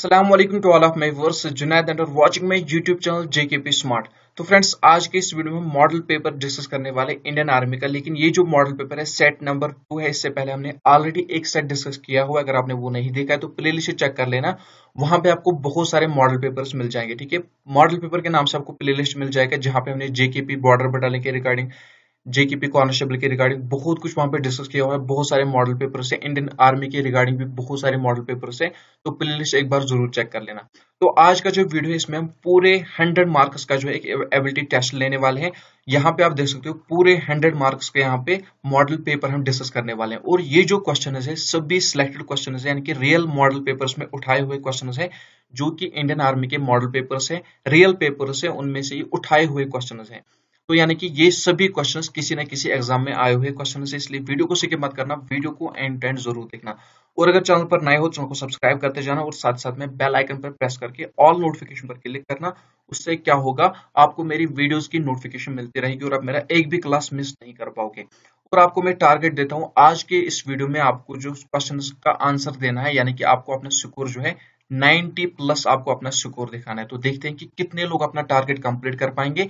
अस्सलाम वालेकुम to all of my viewers Junaid and watching my YouTube channel JKP smart. तो friends, आज के इस वीडियो में मॉडल पेपर डिस्कस करने वाले इंडियन आर्मी का। लेकिन ये जो मॉडल पेपर है सेट नंबर 2 है। इससे पहले हमने ऑलरेडी एक सेट डिस्कस किया हुआ। अगर आपने वो नहीं देखा है तो प्लेलिस्ट चेक कर लेना, वहां पे आपको बहुत सारे मॉडल पेपर्स मिल जाएंगे। ठीक है, मॉडल पेपर के नाम से आपको प्लेलिस्ट मिल जाएगा जहां पे हमने जेकेपी बॉर्डर बटालियन के रिगार्डिंग, जेकेपी कॉन्स्टेबल के रिगार्डिंग बहुत कुछ वहां पे डिस्कस किया हुआ है। बहुत सारे मॉडल पेपर से इंडियन आर्मी के रिगार्डिंग भी बहुत सारे मॉडल पेपर से, तो प्लेलिस्ट एक बार जरूर चेक कर लेना। तो आज का जो वीडियो है इसमें हम पूरे 100 मार्क्स का जो है एक एबिलिटी टेस्ट लेने वाले हैं। यहाँ पे आप देख सकते हो पूरे 100 मार्क्स के यहाँ पे मॉडल पेपर हम डिस्कस करने वाले हैं। और ये जो क्वेश्चन है सभी सिलेक्टेड क्वेश्चन है, यानी कि रियल मॉडल पेपर्स में उठाए हुए क्वेश्चन है, जो कि इंडियन आर्मी के मॉडल पेपर्स है, रियल पेपर्स है, उनमें से ये उठाए हुए क्वेश्चन है। तो यानी कि ये सभी क्वेश्चंस किसी न किसी एग्जाम में आए हुए क्वेश्चन है, इसलिए वीडियो को स्किप मत करना, वीडियो को एंड टू एंड जरूर देखना। और अगर चैनल पर नए हो चैनल को सब्सक्राइब करते जाना और साथ साथ में बेल आइकन पर प्रेस करके ऑल नोटिफिकेशन पर क्लिक करना। उससे क्या होगा, आपको मेरी वीडियोस की नोटिफिकेशन मिलती रहेगी और आप मेरा एक भी क्लास मिस नहीं कर पाओगे। और आपको मैं टारगेट देता हूं आज के इस वीडियो में, आपको जो क्वेश्चन का आंसर देना है, यानी कि आपको अपना स्कोर जो है 90 प्लस आपको अपना स्कोर दिखाना है। तो देखते हैं कि कितने लोग अपना टारगेट कंप्लीट कर पाएंगे।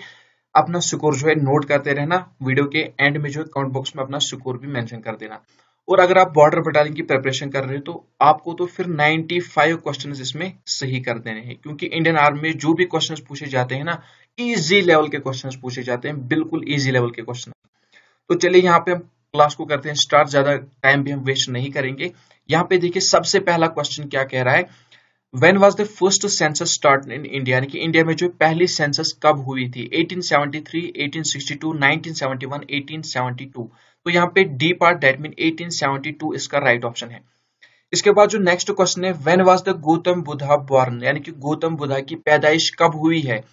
अपना स्कोर जो है नोट करते रहना, वीडियो के एंड में जो है कमेंट बॉक्स में अपना स्कोर भी मेंशन कर देना। और अगर आप बॉर्डर बटालियन की प्रिपरेशन कर रहे हो तो आपको तो फिर 95 क्वेश्चंस इसमें सही कर देने हैं, क्योंकि इंडियन आर्मी में जो भी क्वेश्चंस पूछे जाते हैं ना, इजी लेवल के क्वेश्चंस पूछे जाते हैं, बिल्कुल इजी लेवल के क्वेश्चन। तो चलिए यहाँ पे हम क्लास को करते हैं स्टार्ट, ज्यादा टाइम भी हम वेस्ट नहीं करेंगे। यहाँ पे देखिए सबसे पहला क्वेश्चन क्या कह रहा है, When was the first census started in India? यानी कि इंडिया में जो पहली सेंसस कब हुई थी? 1873, 1862, 1971, 1872। तो यहाँ पे डी पार्ट दैट मीन 1872 इसका राइट ऑप्शन है। इसके बाद जो नेक्स्ट क्वेश्चन है, when was the Gautam Buddha born? यानी कि गौतम बुद्धा की पैदाइश कब हुई है?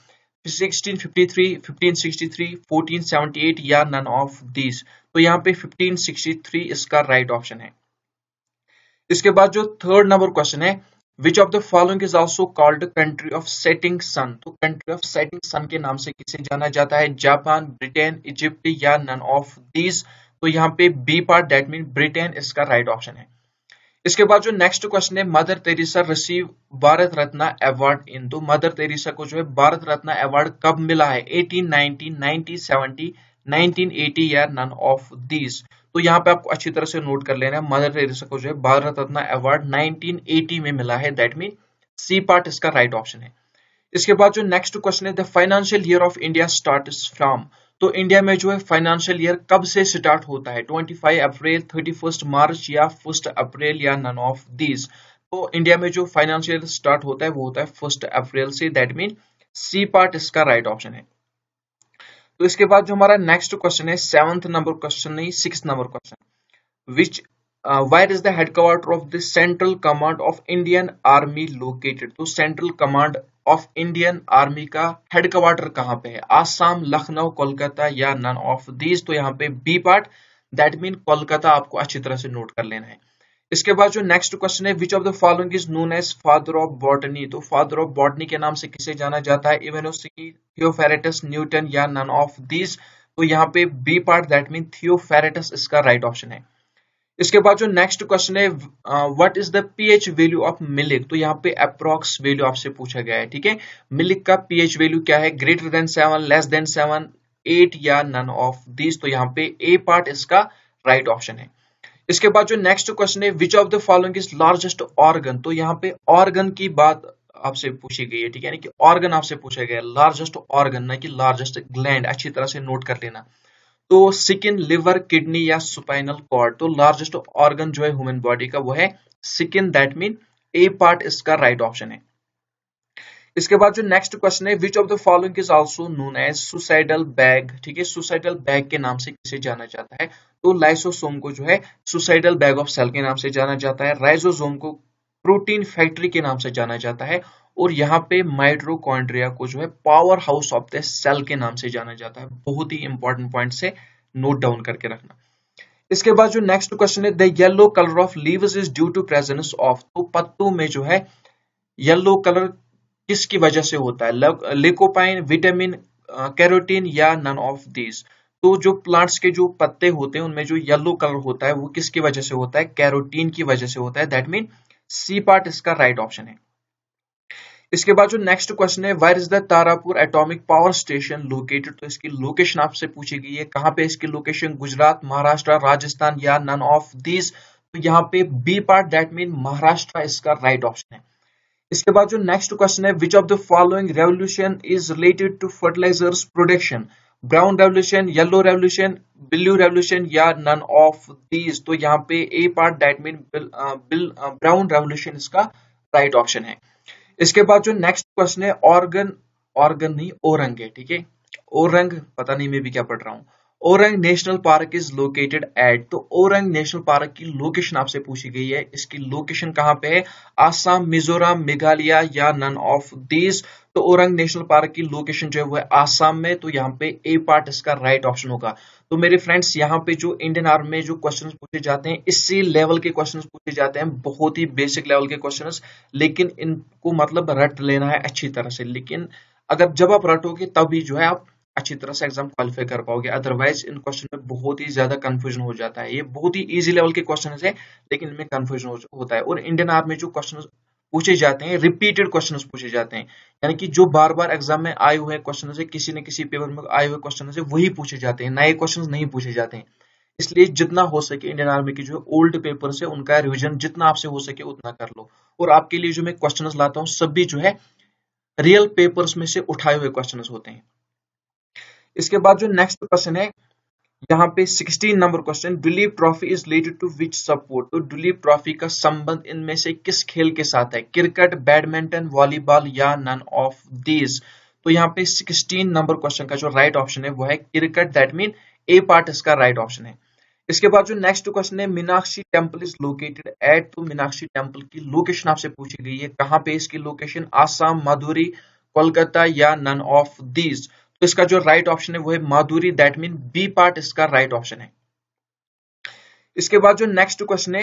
1653, 1563, 1478 या नन ऑफ दीज? तो यहाँ पे 1563 इसका राइट ऑप्शन है। इसके बाद जो थर्ड नंबर क्वेश्चन है, which of the following is also called country of setting sun? तो कंट्री ऑफ सेटिंग सन के नाम से किसे जाना जाता है? जापान, ब्रिटेन, इजिप्ट या नन ऑफ दीज? तो यहाँ पे B part that mean Britain इसका राइट ऑप्शन है। इसके बाद जो नेक्स्ट क्वेश्चन है, mother Teresa receive Bharat Ratna award in? तो मदर तेरेसा को जो है भारत रत्न अवार्ड कब मिला है? 1890, 1970, 1980 या नन ऑफ दीज? तो यहाँ पे आपको अच्छी तरह से नोट कर लेना है, मदर टेरेसा को जो है भारत रत्न अवार्ड 1980 में मिला है, दैट मीन सी पार्ट इसका राइट ऑप्शन है। इसके बाद जो नेक्स्ट क्वेश्चन है, the financial year of India starts from? तो इंडिया में जो है फाइनेंशियल ईयर कब से स्टार्ट होता है? 25 अप्रैल, 31 मार्च या 1 अप्रैल या नन ऑफ दीज? तो इंडिया में जो फाइनेंशियल ईयर स्टार्ट होता है वो होता है 1 अप्रैल से, दैट मीन सी पार्ट इसका राइट ऑप्शन है। तो इसके बाद जो हमारा नेक्स्ट क्वेश्चन है, 7th नंबर क्वेश्चन नहीं 6th number question, which where is the headquarter of the central command of Indian Army located? तो central command of Indian army का हेडक्वार्टर कहाँ पे है? आसाम, लखनऊ, कोलकाता या नन ऑफ दीज? तो यहाँ पे B part that mean Kolkata आपको अच्छी तरह से नोट कर लेना है। इसके बाद जो नेक्स्ट क्वेश्चन है, which of the following is known as father of botany? तो फादर ऑफ बॉटनी के नाम से किसे जाना जाता है? इवेनोस्की, थियोफेरेटस, न्यूटन या नन ऑफ दीज? तो यहाँ पे B part that mean Theophrastus इसका राइट ऑप्शन है। इसके बाद जो नेक्स्ट क्वेश्चन है, what is the pH value of milk? तो यहाँ पे अप्रॉक्स वैल्यू आपसे पूछा गया है। ठीक है, मिल्क का पीएच वैल्यू क्या है? ग्रेटर देन 7, लेस देन 7, 8 या नन ऑफ दीज? तो यहाँ पे ए पार्ट इसका राइट ऑप्शन है। इसके बाद जो नेक्स्ट क्वेश्चन है, which of the following is largest organ? तो यहाँ पे ऑर्गन की बात आपसे पूछी गई है। ठीक है, यानी कि ऑर्गन आपसे पूछा गया है, लार्जेस्ट ऑर्गन ना कि लार्जेस्ट ग्लैंड, अच्छी तरह से नोट कर लेना। तो स्किन, लिवर, किडनी या स्पाइनल कॉर्ड? तो लार्जेस्ट ऑर्गन जो है ह्यूमन बॉडी का वो है skin, that mean A part इसका राइट ऑप्शन है। इसके बाद जो नेक्स्ट क्वेश्चन है, which of the following is also known as suicidal bag? ठीक है, सुसाइडल बैग के नाम से किसे जाना जाता है? तो लाइसोसोम को जो है सुसाइडल बैग ऑफ सेल के नाम से जाना जाता है, राइजोसोम को प्रोटीन फैक्ट्री के नाम से जाना जाता है, और यहाँ पे माइटोकॉन्ड्रिया को जो है power house of the cell के नाम से जाना जाता है। बहुत ही इंपॉर्टेंट पॉइंट से नोट डाउन करके रखना। इसके बाद जो नेक्स्ट क्वेश्चन है, the yellow colour of leaves is due to presence of? तो पत्तों में जो है येलो कलर किसकी वजह से होता है? लिकोपाइन, विटामिन, कैरोटीन या नन ऑफ दीज? तो जो प्लांट्स के जो पत्ते होते हैं उनमें जो येलो कलर होता है वो किसकी वजह से होता है? कैरोटीन की वजह से होता है, दैट मीन सी पार्ट इसका राइट ऑप्शन है। इसके बाद जो नेक्स्ट क्वेश्चन है, where is the Tarapur atomic power station located, तो इसकी लोकेशन आपसे पूछी गई है, कहाँ पे इसकी लोकेशन, गुजरात, महाराष्ट्र, राजस्थान या नन ऑफ दीज। तो यहाँ पे B part that mean Maharashtra इसका राइट ऑप्शन है। इसके बाद जो नेक्स्ट क्वेश्चन है, which of the following revolution is related to fertilizers production, brown revolution, yellow revolution, blue revolution या नन ऑफ दीज। तो यहाँ पे A part that mean brown revolution इसका राइट ऑप्शन है। इसके बाद जो नेक्स्ट क्वेश्चन है, ऑर्गन, ऑर्गन नहीं ओरंग है, ठीक है, ओरंग पता नहीं मैं भी क्या पढ़ रहा हूँ। Orang national park is located at, तो ओरंग नेशनल पार्क की लोकेशन आपसे पूछी गई है, इसकी लोकेशन कहाँ पे है, आसाम, मिजोरम, मेघालय या नन ऑफ दीज। तो ओरंग नेशनल पार्क की लोकेशन जो है वो है आसाम में, तो यहाँ पे ए पार्ट इसका राइट ऑप्शन होगा। तो मेरे फ्रेंड्स यहाँ पे जो इंडियन आर्मी में जो क्वेश्चंस पूछे जाते हैं, इसी लेवल के क्वेश्चंस पूछे जाते हैं, बहुत ही बेसिक लेवल के क्वेश्चंस, लेकिन इनको मतलब रट लेना है अच्छी तरह से। लेकिन अगर जब आप रटोगे तभी जो है आप अच्छी तरह से एग्जाम क्वालिफाई कर पाओगे, अदरवाइज इन क्वेश्चन में बहुत ही ज्यादा कंफ्यूजन हो जाता है। ये बहुत ही इजी लेवल के क्वेश्चन है, लेकिन इनमें कंफ्यूजन होता है। और इंडियन आर्मी में जो क्वेश्चन पूछे जाते हैं, रिपीटेड क्वेश्चंस पूछे जाते हैं, यानी कि जो बार बार एग्जाम में आए हुए क्वेश्चन है, किसी न किसी पेपर में आए हुए क्वेश्चन है, वही पूछे जाते हैं, नए क्वेश्चन नहीं पूछे जाते हैं। इसलिए जितना हो सके इंडियन आर्मी की जो ओल्ड पेपर है उनका रिविजन जितना आपसे हो सके उतना कर लो। और आपके लिए जो मैं क्वेश्चन लाता हूँ सभी जो है रियल पेपर्स में से उठाए हुए क्वेश्चन होते हैं। इसके बाद जो नेक्स्ट क्वेश्चन है, यहाँ पे 16 number question, Duleep trophy is related to which sport, तो दुलीप ट्रॉफी का संबंध इनमें से किस खेल के साथ है, क्रिकेट, बैडमिंटन, वॉलीबॉल या नन ऑफ दीज। तो यहाँ पे 16 नंबर क्वेश्चन का जो राइट ऑप्शन है वो है cricket, that mean A part इसका राइट ऑप्शन है। इसके बाद जो नेक्स्ट क्वेश्चन है, Meenakshi temple is located at, तो मीनाक्षी टेम्पल की लोकेशन आपसे पूछी गई है, कहाँ पे इसकी लोकेशन, आसाम, मधुरी, कोलकाता या नन ऑफ दीज। तो इसका जो राइट ऑप्शन है वो है माधुरी, दैट मीन बी पार्ट इसका राइट ऑप्शन है। इसके बाद जो नेक्स्ट क्वेश्चन है,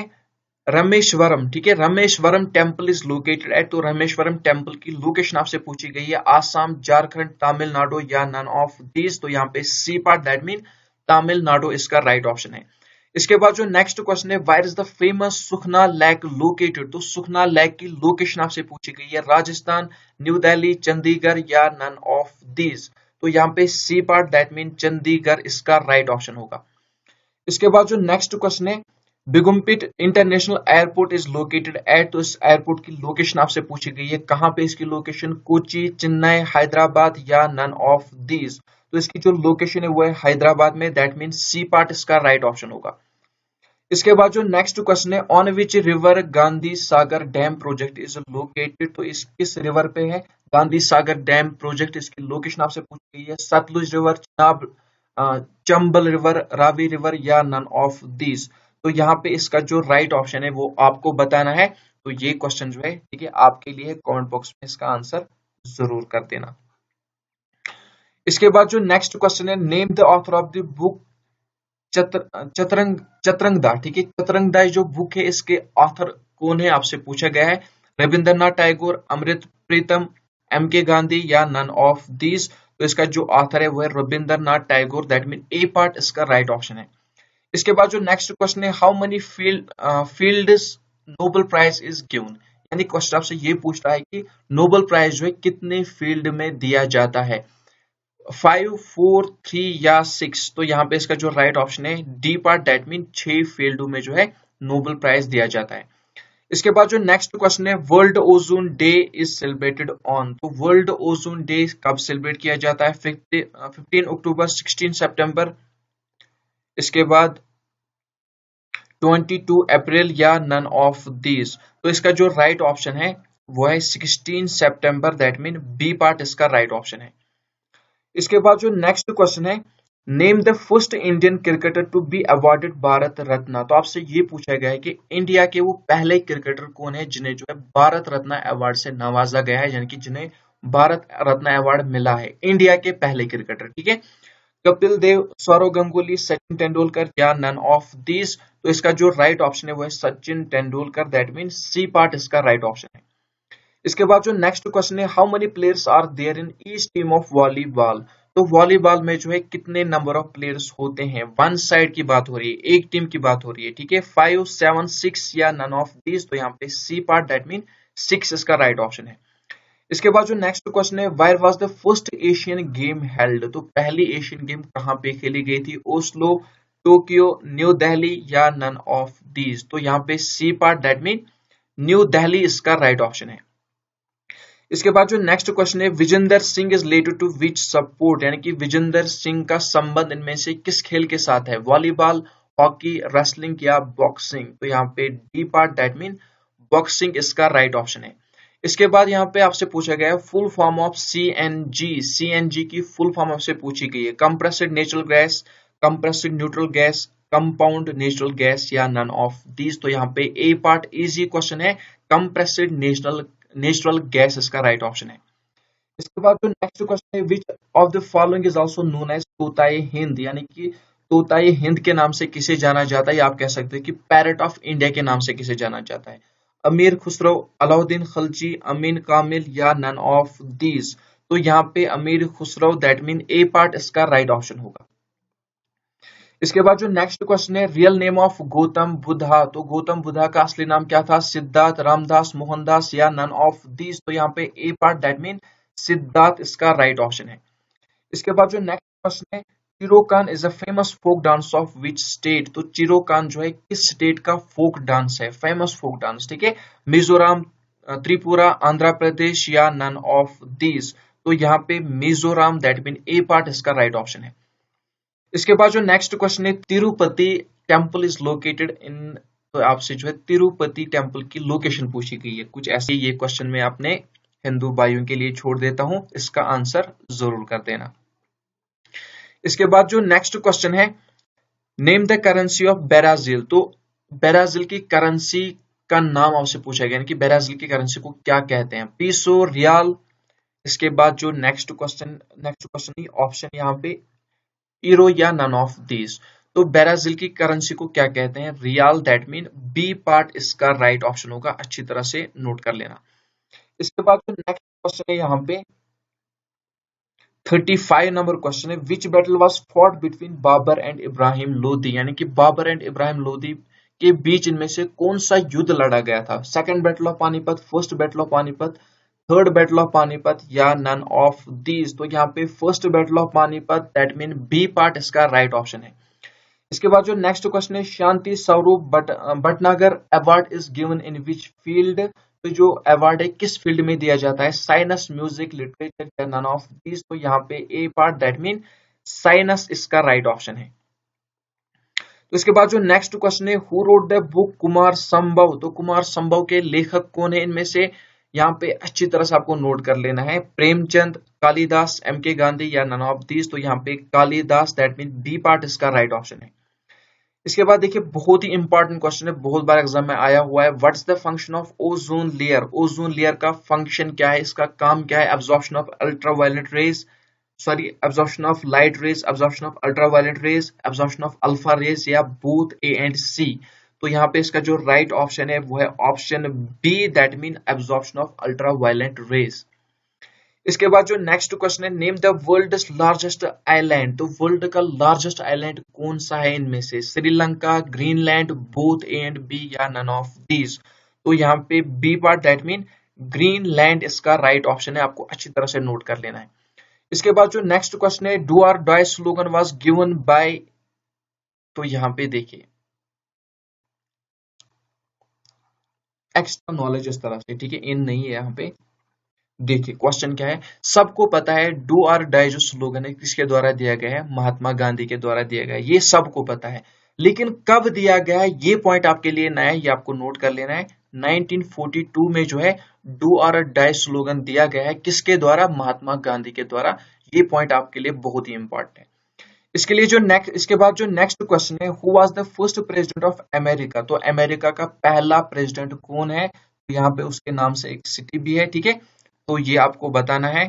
रामेश्वरम, ठीक है, Rameswaram temple is located at, तो रामेश्वरम टेम्पल की लोकेशन आपसे पूछी गई है, आसाम, झारखंड, तमिलनाडु या नन ऑफ दीज। तो यहाँ पे C part that mean Tamil Nadu इसका राइट ऑप्शन है। इसके बाद जो नेक्स्ट क्वेश्चन है, where is the famous Sukhna lake located, तो सुखना लेक की लोकेशन आपसे पूछी गई है, राजस्थान, न्यू दिल्ली, चंडीगढ़ या नन ऑफ दीज। तो यहाँ पे C part that mean Chandigarh इसका राइट ऑप्शन होगा। इसके बाद जो नेक्स्ट क्वेश्चन है, Begumpet international airport is located at, तो इस एयरपोर्ट की लोकेशन आपसे पूछी गई है, कहाँ पे इसकी लोकेशन, कोची, चेन्नई, हैदराबाद या नन ऑफ दीज। तो इसकी जो लोकेशन है वो है हैदराबाद में, दैट मीन सी पार्ट इसका राइट ऑप्शन होगा। इसके बाद जो नेक्स्ट क्वेश्चन है, on which river Gandhi Sagar dam project is located, तो इस किस रिवर पे है गांधी सागर डैम प्रोजेक्ट, इसकी लोकेशन आपसे पूछी गई है, Sutlej river, Chenab, Chambal river, Ravi river या नन ऑफ दीज। तो यहाँ पे इसका जो राइट ऑप्शन है वो आपको बताना है। तो ये क्वेश्चन जो है ठीक है आपके लिए कमेंट बॉक्स में इसका आंसर जरूर कर देना। इसके बाद जो नेक्स्ट क्वेश्चन है, name the author of the book Chitrangada, ठीक है, चतरंगदा जो बुक है इसके ऑथर कौन है आपसे पूछा गया है, रविंद्रनाथ टैगोर, अमृत प्रीतम, एम के गांधी या नन ऑफ दीज। तो इसका जो ऑथर है वो है Rabindranath Tagore, that mean A part इसका राइट ऑप्शन है। इसके बाद जो नेक्स्ट क्वेश्चन है, how many fields Nobel prize is given, यानी क्वेश्चन आपसे ये पूछ रहा है कि नोबेल प्राइज जो है कितने फील्ड में दिया जाता है, 5, 4, 3 या 6। तो यहाँ पे इसका जो राइट ऑप्शन है डी पार्ट, दैट मीन 6 फील्डों में जो है नोबेल प्राइज दिया जाता है। इसके बाद जो नेक्स्ट क्वेश्चन है, world ozone day is celebrated on, तो वर्ल्ड ओजोन डे कब सेलिब्रेट किया जाता है, 15 अक्टूबर, 16 सितंबर, इसके बाद 22 अप्रैल या नन ऑफ दीज। तो इसका जो राइट ऑप्शन है वो है 16 सितंबर, दैट मीन बी पार्ट इसका राइट ऑप्शन है। इसके बाद जो नेक्स्ट क्वेश्चन है, name the first Indian cricketer to be awarded Bharat Ratna, तो आपसे ये पूछा गया है कि इंडिया के वो पहले क्रिकेटर कौन है जिन्हें जो है भारत रत्न अवार्ड से नवाजा गया है, यानी कि जिन्हें भारत रत्न अवार्ड मिला है, इंडिया के पहले क्रिकेटर, ठीक है, कपिल देव, सौरव गंगुली, सचिन तेंदुलकर या नन ऑफ दीज। तो इसका जो राइट ऑप्शन है वो है Sachin Tendulkar, that mean C part इसका राइट ऑप्शन है। इसके बाद जो नेक्स्ट क्वेश्चन है, how many players are there in each team of volleyball, तो वॉलीबॉल में जो है कितने नंबर ऑफ प्लेयर्स होते हैं, वन साइड की बात हो रही है, एक टीम की बात हो रही है, ठीक है, 5, 7, 6 या नन ऑफ दीज। तो यहाँ पे सी पार्ट दैट मीन 6 इसका राइट ऑप्शन है। इसके बाद जो नेक्स्ट क्वेश्चन है, where was the first Asian game held? तो पहली एशियन गेम कहाँ पे खेली गई थी? ओस्लो, टोक्यो, न्यू दिल्ली या नन ऑफ दीज? तो यहाँ पे C part, that mean New Delhi इसका राइट ऑप्शन है। इसके बाद जो नेक्स्ट क्वेश्चन है, Vijender Singh is related to which sport? यानी कि विजेंदर सिंह का संबंध इनमें से किस खेल के साथ है? वॉलीबॉल, हॉकी, रेसलिंग या बॉक्सिंग? तो यहाँ पे D part, that mean boxing इसका राइट ऑप्शन है। इसके बाद यहाँ पे आपसे पूछा गया है full form of CNG. CNG की फुल फॉर्म आपसे पूछी गई है, compressed natural gas, compressed neutral gas, compound natural gas या नन ऑफ दीज? तो यहाँ पे ए पार्ट इजी क्वेश्चन है, कंप्रेस्ड नेचुरल गैस इसका राइट ऑप्शन है। इसके बाद जो नेक्स्ट क्वेश्चन है, which of the following is also known as Tota-e Hind? यानी कि तोताए हिंद के नाम से किसे जाना जाता है, या आप कह सकते हैं कि पैरट ऑफ इंडिया के नाम से किसे जाना जाता है? अमीर खुसरो, अलाउद्दीन खलजी, अमीन कामिल या नन ऑफ दीज? तो यहाँ पे अमीर Khusro, that mean A part इसका राइट ऑप्शन होगा। इसके बाद जो नेक्स्ट क्वेश्चन है, real name of Gautam Buddha? तो गौतम बुद्धा का असली नाम क्या था? सिद्धार्थ, रामदास, मोहनदास या नन ऑफ दीज? तो यहाँ पे A part, that mean Siddharth इसका राइट ऑप्शन है। इसके बाद जो नेक्स्ट क्वेश्चन है, चिरोकान is a famous folk dance of which state? तो चिरोकान जो है किस स्टेट का फोक डांस है, फेमस फोक डांस? ठीक है, मिजोरम, त्रिपुरा, आंध्र प्रदेश या नन ऑफ दीज? तो यहाँ पे Mizoram, that mean A part इसका राइट ऑप्शन है। इसके बाद जो नेक्स्ट क्वेश्चन है, Tirupati temple is located in? तो आपसे जो है तिरुपति टेम्पल की लोकेशन पूछी गई है, कुछ ऐसे ये क्वेश्चन मैं अपने हिंदू भाइयों के लिए छोड़ देता हूं, इसका आंसर जरूर कर देना। इसके बाद जो नेक्स्ट क्वेश्चन है, name the currency of Brazil? तो ब्राजील की करेंसी का नाम आपसे पूछा गया, कि ब्राजील की करेंसी को क्या कहते हैं? पीसो, रियाल? इसके बाद जो नेक्स्ट क्वेश्चन ऑप्शन यहाँ पे यूरो या नन ऑफ दीज? तो ब्राजील की करेंसी को क्या कहते हैं? Real, that mean B part इसका राइट ऑप्शन होगा, अच्छी तरह से नोट कर लेना। इसके बाद जो नेक्स्ट क्वेश्चन है यहाँ पे 35 नंबर क्वेश्चन है, which battle was fought between Babur and Ibrahim Lodi? यानी कि बाबर एंड इब्राहिम लोदी के बीच इनमें से कौन सा युद्ध लड़ा गया था? Second battle of Panipat, first battle of Panipat, third battle of Panipat या नन ऑफ दीज? तो यहाँ पे first battle of Panipat, that mean B part इसका राइट ऑप्शन है। इसके बाद जो नेक्स्ट क्वेश्चन है, Shanti Swarup Bhatnagar award is given in which field? तो जो अवार्ड है किस फील्ड में दिया जाता है? साइंस, म्यूजिक, लिटरेचर या नन ऑफ दीज? तो यहाँ पे A part, that mean science इसका राइट ऑप्शन है। तो इसके बाद जो नेक्स्ट क्वेश्चन है, who wrote the book Kumar संभव? तो कुमार संभव के लेखक कौन है? इनमें से यहाँ पे अच्छी तरह से आपको नोट कर लेना है, प्रेमचंद, कालिदास, एम के गांधी या नन ऑफ दीज? तो यहाँ पे Kalidas, that mean B part इसका राइट ऑप्शन है। इसके बाद देखिए बहुत ही इंपॉर्टेंट क्वेश्चन है, बहुत बार एग्जाम में आया हुआ है, what's the function of ozone layer? Ozone layer का फंक्शन क्या है, इसका काम क्या है? Absorption of ultraviolet rays, sorry absorption of light rays, absorption of ultraviolet rays, absorption of alpha rays या बोथ ए एंड सी? तो यहाँ पे इसका जो राइट ऑप्शन है वो है option B, that mean absorption of ultraviolet rays. इसके बाद जो नेक्स्ट क्वेश्चन है, name the world's largest island? तो वर्ल्ड का लार्जेस्ट आइलैंड कौन सा है इनमें से? Sri Lanka, Greenland, both A and B या नन ऑफ दीज? तो यहाँ पे B part, that mean Greenland इसका राइट ऑप्शन है, आपको अच्छी तरह से नोट कर लेना है। इसके बाद जो नेक्स्ट क्वेश्चन है, do or die slogan was given by? तो यहाँ पे देखिए एक्स्ट्रा नॉलेज इस तरह से, ठीक है, इन नहीं है यहाँ पे। देखिए क्वेश्चन क्या है, सबको पता है डू और डाई जो स्लोगन है किसके द्वारा दिया गया है? महात्मा गांधी के द्वारा दिया गया है, ये सबको पता है, लेकिन कब दिया गया है ये पॉइंट आपके लिए नया है, ये आपको नोट कर लेना है। 1942 में जो है डू और डाई स्लोगन दिया गया है, किसके द्वारा? महात्मा गांधी के द्वारा। ये पॉइंट आपके लिए बहुत ही इंपॉर्टेंट है। इसके बाद जो नेक्स्ट क्वेश्चन है, who was the first president of America? तो अमेरिका का पहला प्रेसिडेंट कौन है? तो यहाँ पे उसके नाम से एक सिटी भी है, ठीक है, तो ये आपको बताना है,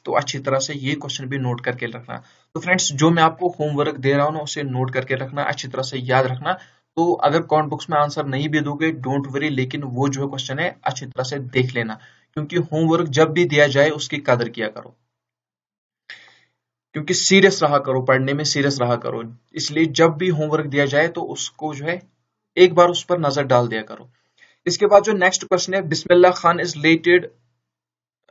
तो अच्छी तरह से ये क्वेश्चन भी नोट करके रखना। तो फ्रेंड्स जो मैं आपको होमवर्क दे रहा हूँ ना उसे नोट करके रखना, अच्छी तरह से याद रखना। तो अगर कमेंट बॉक्स में आंसर नहीं भी दोगे डोंट वरी, लेकिन वो जो क्वेश्चन है अच्छी तरह से देख लेना, क्योंकि होमवर्क जब भी दिया जाए उसकी कदर किया करो, क्योंकि सीरियस रहा करो, पढ़ने में सीरियस रहा करो, इसलिए जब भी होमवर्क दिया जाए तो उसको जो है एक बार उस पर नजर डाल दिया करो। इसके बाद जो नेक्स्ट क्वेश्चन है, Bismillah Khan is related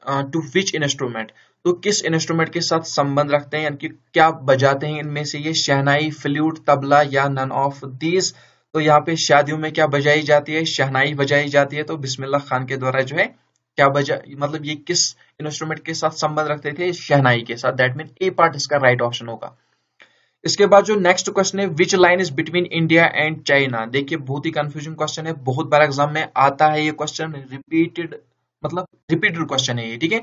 to which instrument, तो किस इंस्ट्रूमेंट के साथ संबंध रखते हैं, यानी कि क्या बजाते हैं इनमें से ये, शहनाई, फ्लूट, तबला या नन ऑफ दीज। तो यहाँ पे शादियों में क्या बजाई जाती है, शहनाई बजाई जाती है। तो बिस्मिल्लाह खान के द्वारा जो है क्या बजा, मतलब ये किस इंस्ट्रूमेंट के साथ संबंध रखते थे, शहनाई के साथ। दैट मीन ए पार्ट इसका राइट ऑप्शन होगा। इसके बाद जो नेक्स्ट क्वेश्चन है, which line is between India and China. देखिए बहुत ही कंफ्यूजिंग क्वेश्चन है, बहुत बार एग्जाम में आता है ये क्वेश्चन, रिपीटेड मतलब रिपीटेड क्वेश्चन है ये, ठीक है।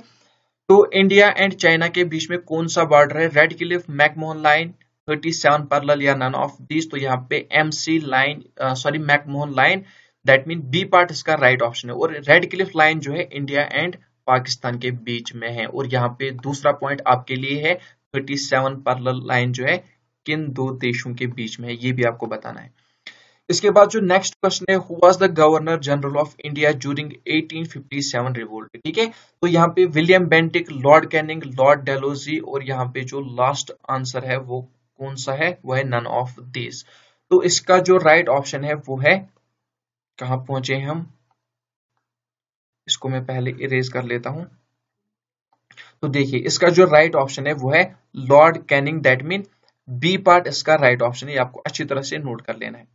तो इंडिया एंड चाइना के बीच में कौन सा बॉर्डर है, Radcliffe, McMahon line, 37 parallel या नन ऑफ दिस। तो यहाँ पे MC line, sorry McMahon line, that mean B part इसका राइट ऑप्शन है। और रेड क्लिफ लाइन जो है इंडिया एंड पाकिस्तान के बीच में है। और यहाँ पे दूसरा पॉइंट आपके लिए है, 37 पैरेलल लाइन जो है किन दो देशों के बीच में है, ये भी आपको बताना है। इसके बाद जो नेक्स्ट क्वेश्चन है, who was the governor general of India during 1857 revolt, ठीक है। तो यहाँ पे William Bentinck, Lord Canning, Lord Dalhousie, और यहाँ पे जो लास्ट आंसर है वो कौन सा है, वो है नन ऑफ दिस। तो इसका जो राइट ऑप्शन है वो है, कहां पहुंचे हम, इसको मैं पहले इरेज कर लेता हूं। तो देखिए इसका जो राइट ऑप्शन है वो है Lord Canning, that mean B part इसका राइट ऑप्शन है। आपको अच्छी तरह से नोट कर लेना है।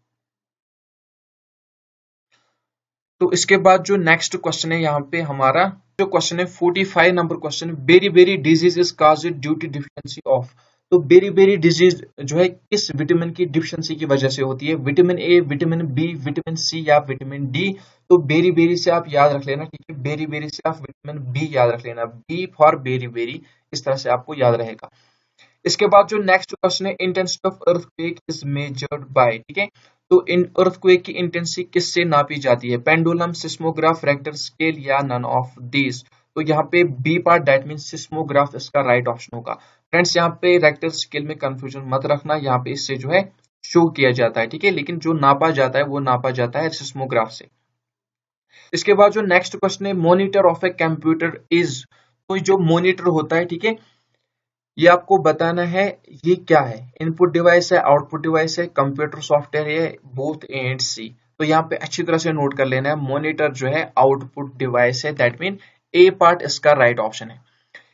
तो इसके बाद जो नेक्स्ट क्वेश्चन है, यहाँ पे हमारा जो क्वेश्चन है 45 number question, beriberi disease is caused due to deficiency of. तो बेरी बेरी डिजीज जो है किस विटामिन की डिफिशिएंसी की वजह से होती है, vitamin A, vitamin B, vitamin C या विटामिन डी। तो बेरी बेरी से आप याद रख लेना, ठीक है। बेरी बेरी से आप विटामिन बी याद रख लेना, बी फॉर बेरी बेरी, इस तरह से आपको याद रहेगा। इसके बाद जो नेक्स्ट क्वेश्चन है, intensity of earthquake is measured by, ठीक है। तो इन अर्थक्वेक की इंटेंसिटी किससे नापी जाती है, पेंडुलम, सिस्मोग्राफ, रेक्टर स्केल या नन ऑफ दीज। तो यहाँ पे B part, that mean seismograph इसका राइट ऑप्शन होगा। फ्रेंड्स यहाँ पे रेक्टर स्केल में कंफ्यूजन मत रखना, यहाँ पे इससे जो है शो किया जाता है, ठीक है, लेकिन जो नापा जाता है वो नापा जाता है सिस्मोग्राफ से। इसके बाद जो नेक्स्ट क्वेश्चन है, monitor of a computer is. तो जो मॉनिटर होता है, ठीक है, ये आपको बताना है ये क्या है, इनपुट डिवाइस है, आउटपुट डिवाइस है, कंप्यूटर सॉफ्टवेयर है, बोथ ए एंड सी। तो यहाँ पे अच्छी तरह से नोट कर लेना है, मॉनिटर जो है आउटपुट डिवाइस है, दैट मीन ए पार्ट इसका राइट ऑप्शन है।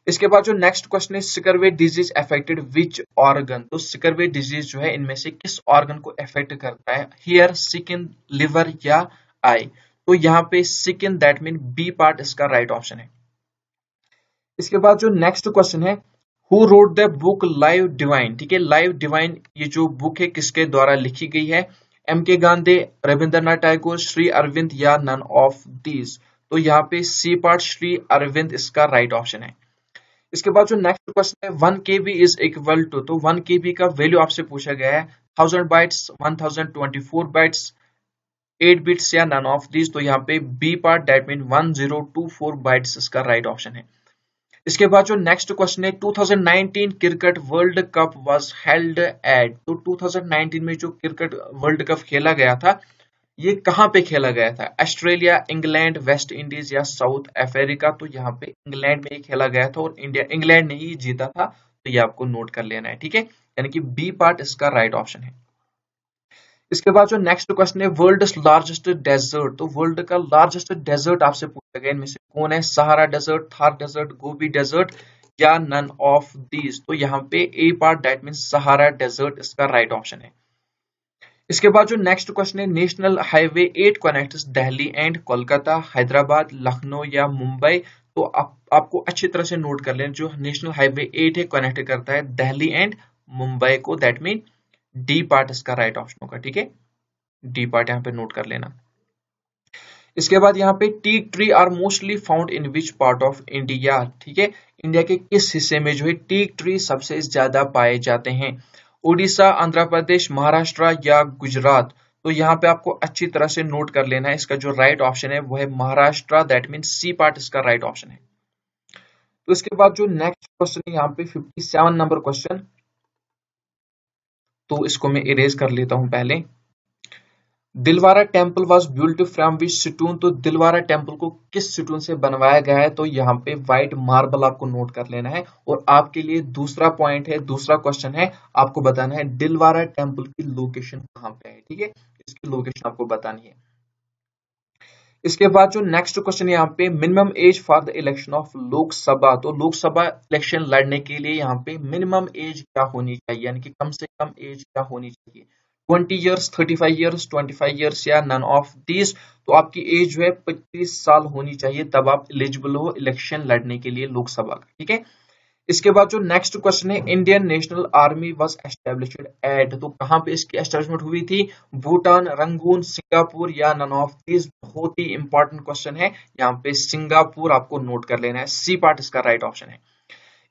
इसके बाद जो नेक्स्ट क्वेश्चन है, सिकरवे डिजीज अफेक्टेड विच ऑर्गन। तो सिकरवे डिजीज जो है इनमें से किस ऑर्गन को अफेक्ट करता है, हियर, स्किन, लिवर या आई। तो यहाँ पे skin, that mean B part इसका राइट ऑप्शन है। इसके बाद जो नेक्स्ट क्वेश्चन है, who wrote the book life divine, ठीक है। लाइव डिवाइन ये जो बुक है किसके द्वारा लिखी गई है, एम के गांधी, रविंद्रनाथ टैगोर, श्री अरविंद या नन ऑफ दीज। तो यहाँ पे सी पार्ट श्री अरविंद इसका राइट ऑप्शन है। इसके बाद जो नेक्स्ट क्वेश्चन है, 1 KB इज इक्वल टू। तो 1 KB का वैल्यू आपसे पूछा गया है, 1000 बाइट्स, 1024 बाइट्स, 8 बिट्स या नन ऑफ दीज। तो यहाँ पे B part, that mean 1024 bytes इसका राइट ऑप्शन है। इसके बाद जो नेक्स्ट क्वेश्चन है, 2019 cricket world cup was held at. तो 2019 में जो क्रिकेट वर्ल्ड कप खेला गया था, ये कहां पे खेला गया था, ऑस्ट्रेलिया, इंग्लैंड, वेस्ट इंडीज या साउथ अफ्रीका। तो यहाँ पे इंग्लैंड में ही खेला गया था और इंग्लैंड ने ही जीता था। तो ये आपको नोट कर लेना है, ठीक है, यानी कि बी पार्ट इसका राइट ऑप्शन है। इसके बाद जो नेक्स्ट क्वेश्चन है, वर्ल्ड लार्जेस्ट डेजर्ट। तो वर्ल्ड का लार्जेस्ट डेजर्ट आपसे पूछा गया, इनमें से कौन है, Sahara desert, Thar desert, Gobi desert या नन ऑफ दीज। तो यहाँ पे A part, that mean Sahara desert इसका राइट ऑप्शन है। इसके बाद जो नेक्स्ट क्वेश्चन है, national highway 8 connects Delhi and Kolkata, Hyderabad, Lucknow या मुंबई। तो आपको अच्छी तरह से नोट कर लेना, जो नेशनल हाईवे 8 है कनेक्ट करता है दिल्ली एंड मुंबई को, दैट मीन डी पार्ट इसका राइट ऑप्शन होगा, ठीक है, डी पार्ट यहाँ पे नोट कर लेना। इसके बाद यहाँ पे tea trees are mostly found in which part of India, ठीक है, इंडिया के किस हिस्से में जो है टी ट्री सबसे ज्यादा पाए जाते हैं, उड़ीसा, आंध्र प्रदेश, महाराष्ट्र या गुजरात। तो यहाँ पे आपको अच्छी तरह से नोट कर लेना है, इसका जो राइट ऑप्शन है वो है Maharashtra, that mean C part इसका राइट ऑप्शन है। तो इसके बाद जो नेक्स्ट क्वेश्चन है यहाँ पे 57 नंबर क्वेश्चन, तो इसको मैं इरेज कर लेता हूं पहले। Dilwara temple was built from which stone. तो दिलवारा टेम्पल को किस स्टोन से बनवाया गया है, तो यहाँ पे व्हाइट मार्बल आपको नोट कर लेना है। और आपके लिए दूसरा पॉइंट है, दूसरा क्वेश्चन है, आपको बताना है दिलवारा टेम्पल की लोकेशन कहाँ पे है, ठीक है, इसकी लोकेशन आपको बतानी है। इसके बाद जो नेक्स्ट क्वेश्चन यहाँ पे minimum age for the election of Lok Sabha, तो लोकसभा इलेक्शन लड़ने के लिए यहाँ पे मिनिमम एज क्या होनी चाहिए, यानी कि कम से कम एज क्या होनी चाहिए, 20 ईयर्स, 35 ईयर्स, 25 ईयर्स या नन ऑफ दीज। तो आपकी एज जो है 25 साल होनी चाहिए, तब आप एलिजिबल हो इलेक्शन लड़ने के लिए लोकसभा का, ठीक है। इसके बाद जो नेक्स्ट क्वेश्चन है, Indian national army was established at, तो कहां पे इसकी एस्टेब्लिशमेंट हुई थी, भूटान, रंगून, सिंगापुर या नन ऑफ दिस। बहुत ही इंपॉर्टेंट क्वेश्चन है, यहाँ पे सिंगापुर आपको नोट कर लेना है, सी पार्ट इसका राइट ऑप्शन है।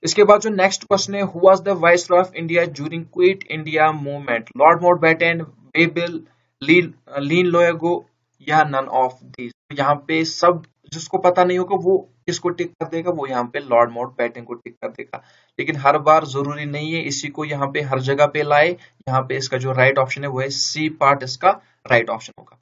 इसके बाद जो नेक्स्ट क्वेश्चन है, who was the viceroy of India during quit India movement, Lord Mountbatten, Wavell, Linlithgow या नन ऑफ दीज। यहाँ पे सब जिसको पता नहीं होगा वो किसको टिक कर देगा, वो यहाँ पे लॉर्ड माउंटबेटन को टिक कर देगा, लेकिन हर बार जरूरी नहीं है इसी को यहाँ पे हर जगह पे लाए। यहाँ पे इसका जो राइट ऑप्शन है वो है सी पार्ट इसका राइट ऑप्शन होगा।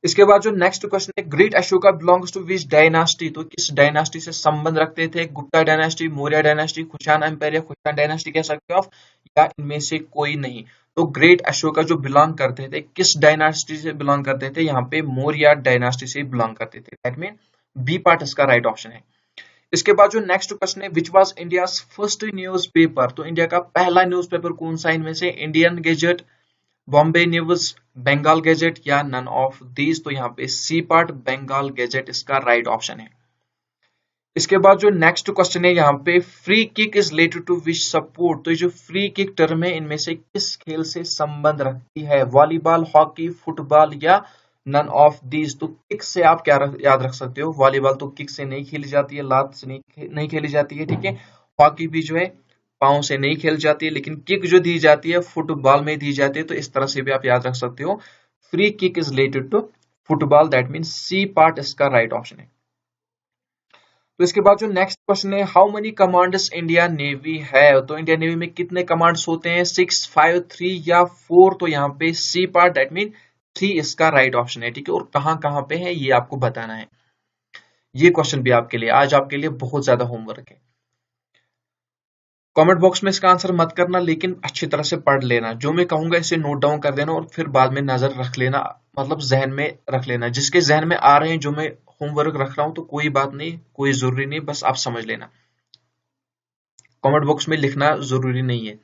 इसके बाद जो नेक्स्ट क्वेश्चन है, great Ashoka belongs to which dynasty, तो किस डायनास्टी से संबंध रखते थे, Gupta dynasty, Maurya dynasty, Kushan empire या कुषाण डायनास्टी कह सकते हो आप, या इनमें से कोई नहीं। तो ग्रेट अशोका जो बिलोंग करते थे किस डायनास्टी से बिलोंग करते थे, यहाँ पे मौर्य डायनास्टी से बिलोंग करते थे, दैट मीन बी पार्ट इसका राइट ऑप्शन है। इसके बाद जो नेक्स्ट क्वेश्चन है, which was India's first newspaper, तो इंडिया का पहला न्यूज़पेपर कौन सा, इनमें से Indian gazette, Bombay news, Bengal gazette या नन ऑफ दीज। तो यहाँ पे सी पार्ट बंगाल गैजेट इसका राइट ऑप्शन है। इसके बाद जो नेक्स्ट क्वेश्चन है, यहाँ पे free kick is related to which sport, तो ये जो फ्री किक टर्म है इनमें से किस खेल से संबंध रखती है, वॉलीबॉल, हॉकी, फुटबॉल या नन ऑफ दीज। तो किक से आप क्या याद रख सकते हो, वॉलीबॉल तो किक से नहीं खेली जाती है, लात से नहीं खेली जाती है, ठीक है। हॉकी भी जो है पांव से नहीं खेल जाती है, लेकिन किक जो दी जाती है फुटबॉल में दी जाती है, तो इस तरह से भी आप याद रख सकते हो, free kick is related to football, that mean C part इसका राइट ऑप्शन है। तो इसके बाद जो नेक्स्ट क्वेश्चन है, how many commanders India navy है, तो इंडिया नेवी में कितने कमांड्स होते हैं, 6, 5, 3 या 4। तो यहाँ पे सी पार्ट दैट मीन 3 इसका राइट ऑप्शन है, ठीक है। और कहां कहां पे है ये आपको बताना है। ये क्वेश्चन भी आपके लिए आज आपके लिए बहुत ज्यादा होमवर्क है। कमेंट बॉक्स में इसका आंसर मत करना, लेकिन अच्छी तरह से पढ़ लेना, जो मैं कहूंगा इसे नोट डाउन कर देना और फिर बाद में नजर रख लेना, मतलब जहन में रख लेना। जिसके जहन में आ रहे हैं जो मैं होमवर्क रख रहा हूं तो कोई बात नहीं, कोई जरूरी नहीं, बस आप समझ लेना, कमेंट बॉक्स में लिखना जरूरी नहीं है।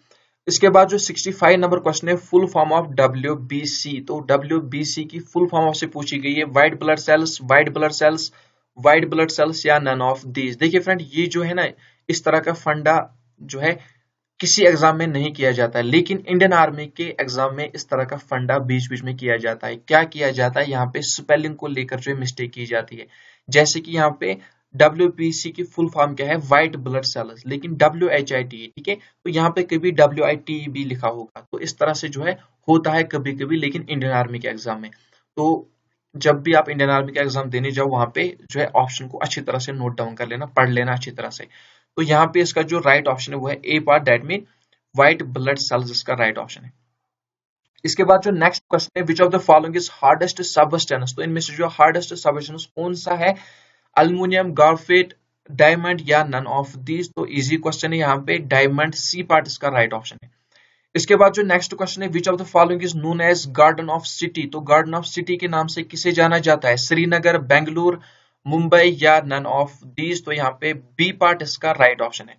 इसके बाद जो 65 नंबर क्वेश्चन है, फुल फॉर्म ऑफ WBC, तो WBC की फुल फॉर्म आपसे पूछी गई है, white blood sales, white blood sales, white blood sales या नन ऑफ दीज। देखिए फ्रेंड, ये जो है ना, इस तरह का फंडा जो है किसी एग्जाम में नहीं किया जाता है, लेकिन इंडियन आर्मी के एग्जाम में इस तरह का फंडा बीच बीच में किया जाता है। क्या किया जाता है, यहाँ पे स्पेलिंग को लेकर जो है मिस्टेक की जाती है। जैसे कि यहाँ पे WBC की फुल फॉर्म क्या है, व्हाइट ब्लड सेल्स, लेकिन WHIT है, ठीक है। तो यहाँ पे कभी WIT भी लिखा होगा, तो इस तरह से जो है होता है कभी कभी, लेकिन इंडियन आर्मी के एग्जाम में। तो जब भी आप इंडियन आर्मी का एग्जाम देने जाओ, वहां पे जो है ऑप्शन को अच्छी तरह से नोट डाउन कर लेना, पढ़ लेना अच्छी तरह से। तो यहाँ पे इसका जो राइट ऑप्शन है वो है A part, that mean white blood cells इसका राइट ऑप्शन है। इसके बाद जो नेक्स्ट क्वेश्चन है, which of the following is hardest substance, तो इनमें से जो हार्डेस्ट सबस्टेंस कौन सा है, अल्युमिनियम, ग्राफाइट, डायमंड या नन ऑफ दीज। तो इजी क्वेश्चन है, यहाँ पे डायमंड सी पार्ट इसका राइट ऑप्शन है। इसके बाद जो नेक्स्ट क्वेश्चन है, which of the following is known as garden of city, तो गार्डन ऑफ सिटी के नाम से किसे जाना जाता है, श्रीनगर, बेंगलुरु, मुंबई या नन ऑफ दीज। तो यहाँ पे बी पार्ट इसका राइट ऑप्शन है।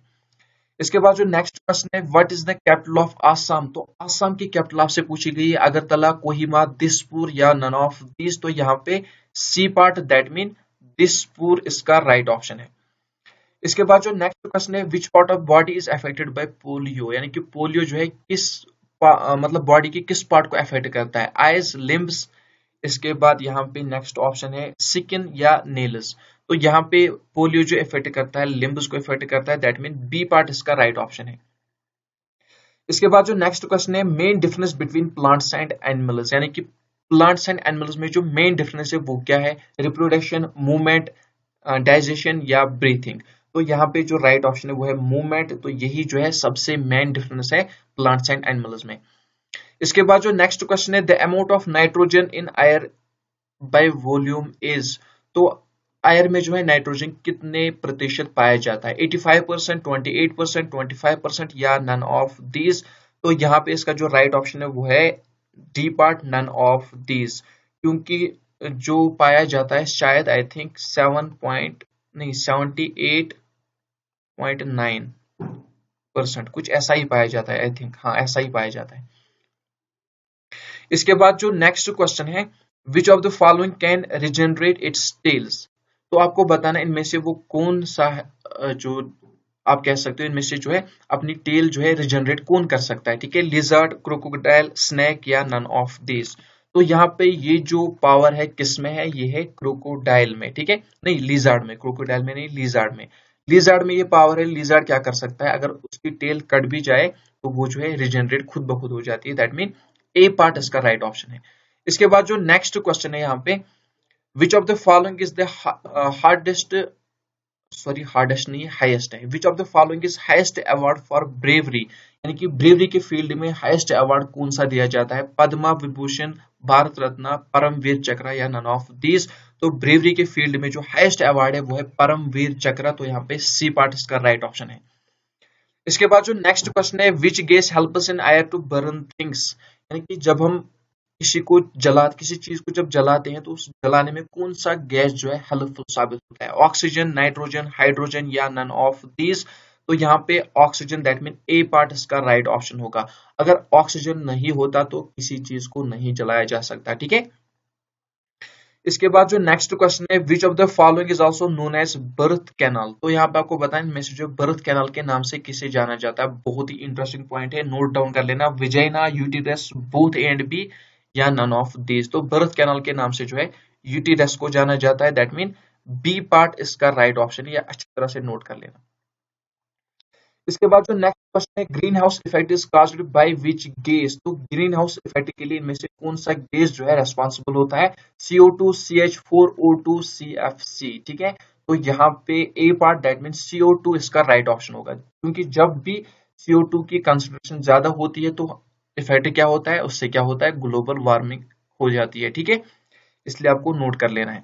इसके बाद जो नेक्स्ट क्वेश्चन है, what is the capital of Assam, तो आसाम की कैपिटल आपसे पूछी गई है, अगरतला, कोहिमा, दिसपुर या नन ऑफ दीज। तो यहाँ पे C part, that mean Dispur इसका राइट ऑप्शन है। इसके बाद जो नेक्स्ट क्वेश्चन है, विच part of body is affected by polio, यानी कि पोलियो जो है किस मतलब बॉडी की किस पार्ट को अफेक्ट करता है, आइज, लिम्ब्स। इसके बाद यहाँ पे नेक्स्ट ऑप्शन है स्किन या नेल्स। तो यहाँ पे पोलियो जो इफेक्ट करता है लिम्ब्स को इफेक्ट करता है, दैट मीन बी पार्ट इसका राइट ऑप्शन है। इसके बाद जो नेक्स्ट क्वेश्चन है, main difference between plants and animals, यानी कि प्लांट्स एंड एनिमल्स में जो मेन डिफरेंस है वो क्या है, रिप्रोडक्शन, मूवमेंट, डाइजेशन या ब्रीथिंग। तो यहाँ पे जो राइट ऑप्शन है वो है मूवमेंट, तो यही जो है सबसे मेन डिफरेंस है प्लांट्स एंड एनिमल्स में। इसके बाद जो नेक्स्ट क्वेश्चन है, the amount of nitrogen in air by volume is, तो एयर में जो है नाइट्रोजन कितने प्रतिशत पाया जाता है, 85%, 28%, 25% या नन ऑफ दीज। तो यहाँ पे इसका जो राइट ऑप्शन है वो है D part, none of these, क्योंकि जो पाया जाता है शायद आई थिंक 78.9%, कुछ ऐसा ही पाया जाता है, आई थिंक हाँ ऐसा ही पाया जाता है। इसके बाद जो नेक्स्ट क्वेश्चन है, which of the following can regenerate its tails. तो आपको बताना इनमें से वो कौन सा जो आप कह सकते हो इनमें से जो है अपनी टेल जो है रिजेनरेट कौन कर सकता है, ठीक है, लिजर्ड, क्रोकोडाइल, स्नेक या नन ऑफ दिस। तो यहाँ पे ये जो पावर है किस में है, ये है क्रोकोडाइल में, ठीक है, नहीं लिजर्ड में, क्रोकोडाइल में नहीं, लिजर्ड में। लिजर्ड में ये पावर है। लिजर्ड क्या कर सकता है, अगर उसकी टेल कट भी जाए तो वो जो है रिजेनरेट खुद ब खुद हो जाती है। दैट मीन ए पार्ट इसका राइट ऑप्शन है। इसके बाद जो नेक्स्ट क्वेश्चन है यहाँ पे, विच of the following is the hardest नहीं, हाईएस्ट है। Which of the following is highest award for bravery, यानी कि ब्रेवरी के फील्ड में हाईएस्ट अवार्ड कौन सा दिया जाता है, पद्मा विभूषण, भारत रत्न, परमवीर चक्र या नन ऑफ दीज। तो ब्रेवरी के फील्ड में जो हाईएस्ट अवार्ड है वो है परमवीर चक्र। तो यहाँ पे सी पार्ट इसका राइट ऑप्शन है। इसके बाद जो नेक्स्ट क्वेश्चन है, which gas helps in air to burn things, यानी कि जब हम किसी चीज को जब जलाते हैं तो उस जलाने में कौन सा गैस जो है हेल्पफुल साबित होता है, ऑक्सीजन, नाइट्रोजन, हाइड्रोजन या नन ऑफ दीज। तो यहाँ पे oxygen, that mean A part इसका राइट ऑप्शन होगा। अगर ऑक्सीजन नहीं होता तो किसी चीज को नहीं जलाया जा सकता, ठीक है। इसके बाद जो नेक्स्ट क्वेश्चन है, which of the following is also known as birth canal. तो यहाँ पे आपको बताएं इनमें से जो बर्थ कैनाल के नाम से किसे जाना जाता है, बहुत ही इंटरेस्टिंग पॉइंट है, नोट डाउन कर लेना, vagina, uterus, both A and B या नन ऑफ दिस। तो बर्थ कैनाल के नाम से जो है यूटेरस को जाना जाता है। दैट मीन बी पार्ट इसका राइट ऑप्शन है, या अच्छी तरह से नोट कर लेना। इसके बाद जो नेक्स्ट क्वेश्चन है, green house effect is caused by which gas. तो ग्रीन हाउस इफेक्ट के लिए इनमें से कौन सा गैस जो है रेस्पॉन्सिबल होता है, CO2, CH4, O2, CFC, ठीक है। तो यहाँ पे A part, that mean CO2 इसका राइट ऑप्शन होगा, क्योंकि जब भी CO2 की कंसंट्रेशन ज्यादा होती है तो इफेक्ट क्या होता है, उससे क्या होता है, ग्लोबल वार्मिंग हो जाती है, ठीक है, इसलिए आपको नोट कर लेना है।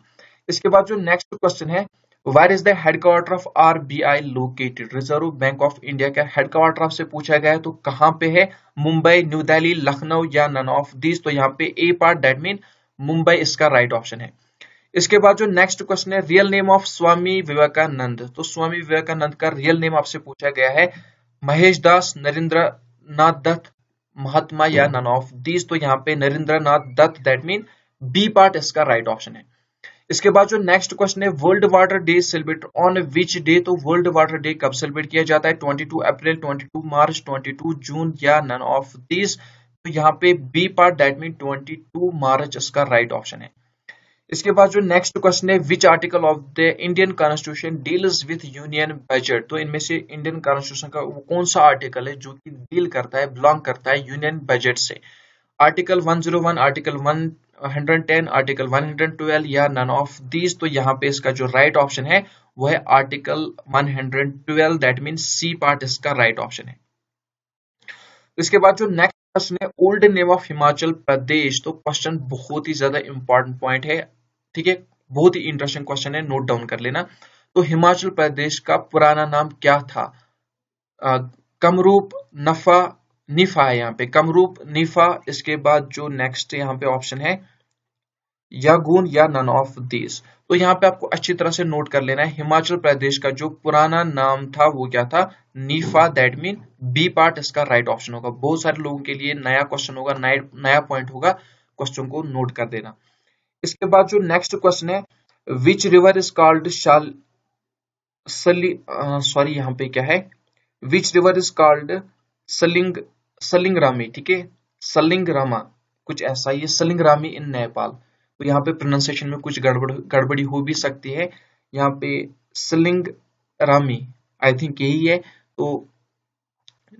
इसके बाद जो नेक्स्ट क्वेश्चन है, where is the headquarter of RBI located. Reserve bank of India का हेडक्वार्टर आपसे पूछा गया है, तो कहां पे है, मुंबई, न्यू दिल्ली, लखनऊ या नन ऑफ दिस। तो यहाँ पे A part, that mean Mumbai इसका राइट ऑप्शन है। इसके बाद जो नेक्स्ट क्वेश्चन है, real name of Swami Vivekananda. तो स्वामी विवेकानंद का रियल नेम आपसे पूछा गया है, महेश दास, नरेंद्र नाथ दत्त, महात्मा या नन ऑफ दिस। तो यहाँ पे Narendra Nath Datta, that mean B part इसका राइट ऑप्शन है। इसके बाद जो नेक्स्ट क्वेश्चन है, World Water Day celebrate on which day. तो वर्ल्ड वाटर डे कब सेलिब्रेट किया जाता है, 22 अप्रैल, 22 मार्च, 22 जून या नन ऑफ दिस। तो यहाँ पे बी पार्ट, दैट मीन 22 मार्च इसका राइट ऑप्शन है। इसके बाद जो नेक्स्ट क्वेश्चन है, which article of the Indian constitution deals with union budget. तो इनमें से इंडियन कॉन्स्टिट्यूशन का वो कौन सा आर्टिकल है जो कि डील करता है, बिलोंग करता है यूनियन बजट से, आर्टिकल 101, आर्टिकल 110, आर्टिकल 112 या नन ऑफ दीज। तो यहाँ पे इसका जो राइट ऑप्शन है वो है article 112, that mean C part इसका राइट ऑप्शन है। इसके बाद जो नेक्स्ट क्वेश्चन है, old name of Himachal Pradesh. तो क्वेश्चन बहुत ही ज्यादा इंपॉर्टेंट पॉइंट है, ठीक है, बहुत ही इंटरेस्टिंग क्वेश्चन है, नोट डाउन कर लेना। तो हिमाचल प्रदेश का पुराना नाम क्या था, कमरूप, नफा, निफा है यहाँ पे, कमरूप, निफा। इसके बाद जो नेक्स्ट यहाँ पे ऑप्शन है यागून या नन ऑफ दिस। तो यहाँ पे आपको अच्छी तरह से नोट कर लेना है, हिमाचल प्रदेश का जो पुराना नाम था वो क्या था, NEFA, that mean B part इसका राइट ऑप्शन होगा। बहुत सारे लोगों के लिए नया क्वेश्चन होगा, नया पॉइंट होगा, क्वेश्चन को नोट कर देना। इसके बाद जो नेक्स्ट क्वेश्चन है, which river is called sorry यहाँ पे क्या है, विच रिवर इज कॉल्ड सलिंगरामी, ठीक है, सलिंगरामा, कुछ ऐसा, ये सलिंगरामी इन नेपाल। तो यहाँ पे प्रोनाउंसिएशन में कुछ गड़बड़ी हो भी सकती है, यहाँ पे सलिंगरामी आई थिंक यही है। तो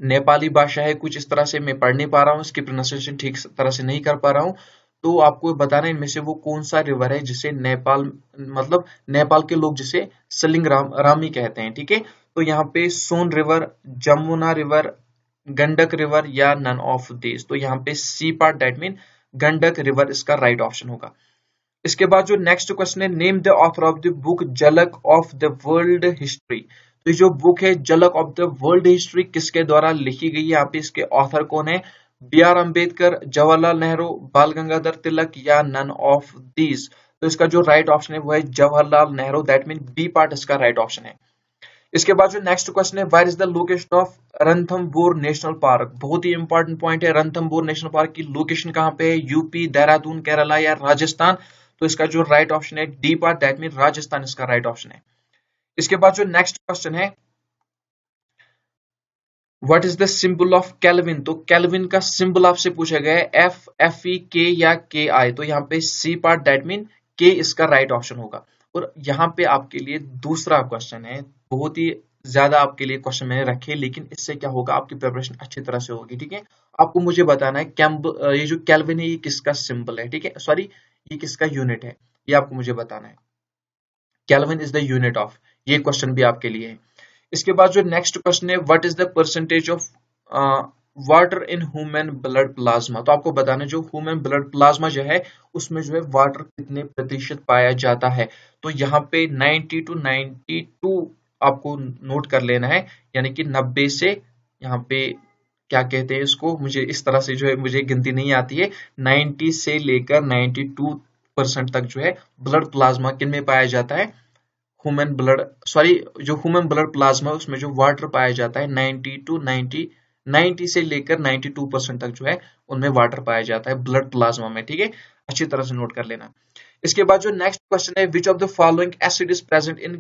नेपाली भाषा है, कुछ इस तरह से मैं पढ़ नहीं पा रहा हूँ, इसकी प्रोनाउंसिएशन ठीक तरह से नहीं कर पा रहा हूँ। तो आपको बताना इनमें से वो कौन सा रिवर है जिसे नेपाल, मतलब नेपाल के लोग जिसे सलिंगरामी कहते हैं, ठीक है। तो यहाँ पे Son river, Jamuna river, Gandak river या नन ऑफ दिस। तो यहाँ पे C part, that mean Gandak river इसका राइट ऑप्शन होगा। इसके बाद जो नेक्स्ट क्वेश्चन है, name the author of the book झलक ऑफ द वर्ल्ड हिस्ट्री। तो ये जो बुक है झलक ऑफ द वर्ल्ड हिस्ट्री किसके द्वारा लिखी गई है, यहाँ पे इसके ऑथर कौन है, B.R. अम्बेडकर, जवाहरलाल नेहरू, बाल गंगाधर तिलक या नन ऑफ दीज। तो इसका जो राइट ऑप्शन है वो है Jawaharlal Nehru, that mean B part इसका राइट ऑप्शन है। इसके बाद जो नेक्स्ट क्वेश्चन है, where is the location of Ranthambore national park. बहुत ही इंपॉर्टेंट पॉइंट है, रणथंबोर नेशनल पार्क की लोकेशन कहाँ पे है, यूपी, देहरादून, केरला या राजस्थान। तो इसका जो राइट ऑप्शन है D part, that mean Rajasthan इसका राइट ऑप्शन है। इसके बाद जो नेक्स्ट क्वेश्चन है, what is the symbol of kelvin. तो केल्विन का सिंबल आपसे पूछा गया है एफ, एफ ई, के या के आई। तो यहाँ पे सी पार्ट, दैट मीन के इसका राइट ऑप्शन होगा। और यहाँ पे आपके लिए दूसरा क्वेश्चन है, बहुत ही ज्यादा आपके लिए क्वेश्चन मैंने रखे, लेकिन इससे क्या होगा, आपकी प्रिपरेशन अच्छी तरह से होगी। ठीक है, आपको मुझे बताना है ये जो केल्विन है ये किसका सिंबल है। ठीक है, सॉरी, ये किसका यूनिट है, ये आपको मुझे बताना है। Kelvin is the unit of, ये क्वेश्चन भी आपके लिए है। इसके बाद जो नेक्स्ट क्वेश्चन है, what is the percentage of water in human blood plasma. तो आपको बताना है जो ह्यूमन ब्लड प्लाज्मा जो है उसमें जो है वाटर कितने प्रतिशत पाया जाता है। तो यहाँ पे 90 to 92 आपको नोट कर लेना है, यानी कि 90 से, यहाँ पे क्या कहते हैं इसको, मुझे इस तरह से जो है मुझे गिनती नहीं आती है, 90 से लेकर 92% तक जो है ब्लड प्लाज्मा किन में पाया जाता है, ह्यूमन ब्लड, सॉरी, जो ह्यूमन ब्लड प्लाज्मा है उसमें जो वाटर पाया जाता है 90 से लेकर 92% तक जो है उनमें वाटर पाया जाता है ब्लड प्लाज्मा में। ठीक है, अच्छी तरह से नोट कर लेना। इसके बाद जो नेक्स्ट क्वेश्चन है, which of the following acid is present in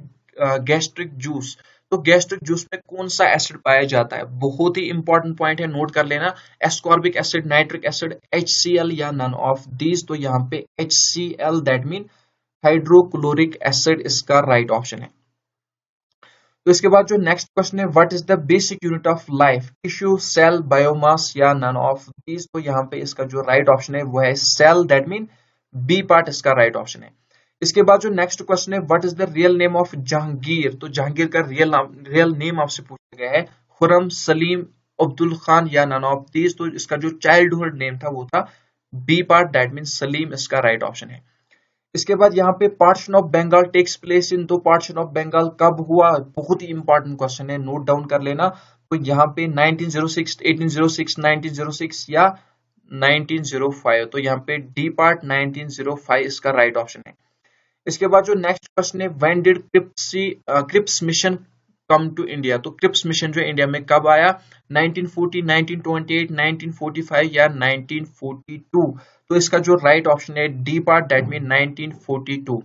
gastric juice. तो गैस्ट्रिक जूस में कौन सा एसिड पाया जाता है, बहुत ही इंपॉर्टेंट पॉइंट है, नोट कर लेना। Ascorbic acid, nitric acid, HCl या नन ऑफ दीज। तो यहाँ पे HCl, that mean hydrochloric acid इसका राइट ऑप्शन है। तो इसके बाद जो नेक्स्ट क्वेश्चन है, what is the basic unit of life, tissue, cell, biomass या नन ऑफ दीज। तो यहाँ पे इसका जो राइट ऑप्शन है वो है cell, that mean B part इसका राइट ऑप्शन है। इसके बाद जो नेक्स्ट क्वेश्चन है, what is the real name of Jahangir. तो जहांगीर का रियल नेम आपसे पूछा गया है, खुरम, सलीम, अब्दुल खान या नन ऑफ दीज। तो इसका जो चाइल्डहुड नेम था वो था B part, that mean Salim इसका राइट ऑप्शन है। इसके बाद यहाँ पे partition of Bengal takes place in. तो पार्टीशन ऑफ बंगाल कब हुआ, बहुत ही इंपॉर्टेंट क्वेश्चन है, नोट डाउन कर लेना। तो यहाँ पे 1906, 1806, 1906 या 1905। तो यहाँ पे डी पार्ट 1905 इसका राइट ऑप्शन है। इसके बाद जो नेक्स्ट क्वेश्चन है, when did Cripps mission come to India. तो क्रिप्स मिशन जो इंडिया में कब आया, 1940, 1928, 1945 या 1942। तो इसका जो राइट ऑप्शन है डी पार्ट, दैट मीन 1942।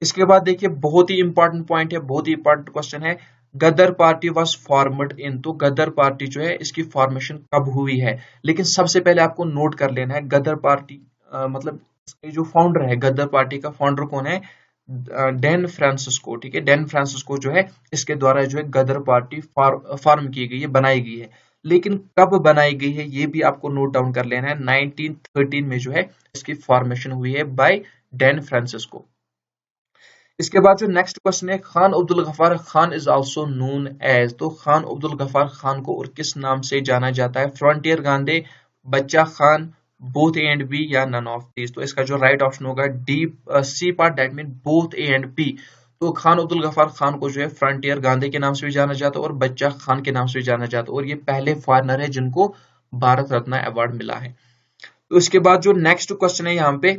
इसके बाद देखिए बहुत ही इंपॉर्टेंट पॉइंट है, बहुत ही इंपॉर्टेंट क्वेश्चन है, गदर पार्टी वाज फॉर्मड इन। तो गदर पार्टी जो है इसकी फॉर्मेशन कब हुई है, लेकिन सबसे पहले आपको नोट कर लेना है गदर पार्टी मतलब जो फाउंडर है गदर पार्टी का फाउंडर कौन है, डैन फ्रांसिस्को। ठीक है, डैन फ्रांसिस्को जो है इसके द्वारा जो है गदर पार्टी फॉर्म की गई है, बनाई गई है। लेकिन कब बनाई गई है ये भी आपको नोट डाउन कर लेना है, 1913 में जो है इसकी फॉर्मेशन हुई है बाय डैन फ्रांसिस्को। इसके बाद जो नेक्स्ट क्वेश्चन है, Khan Abdul Ghaffar Khan is also known as. तो खान अब्दुल गफ्फार खान को और किस नाम से जाना जाता है, frontier Gandhi, Bacha Khan, both A and B या नन ऑफ दीज। तो इसका जो राइट ऑप्शन होगा D, C part, that mean both A and B. तो खान अब्दुल गफ्फार खान को जो है फ्रंटियर गांधी के नाम से भी जाना जाता है और बच्चा खान के नाम से भी जाना जाता है, और ये पहले फॉरेनर है जिनको भारत रत्न अवार्ड मिला है। तो इसके बाद जो नेक्स्ट क्वेश्चन है यहाँ पे,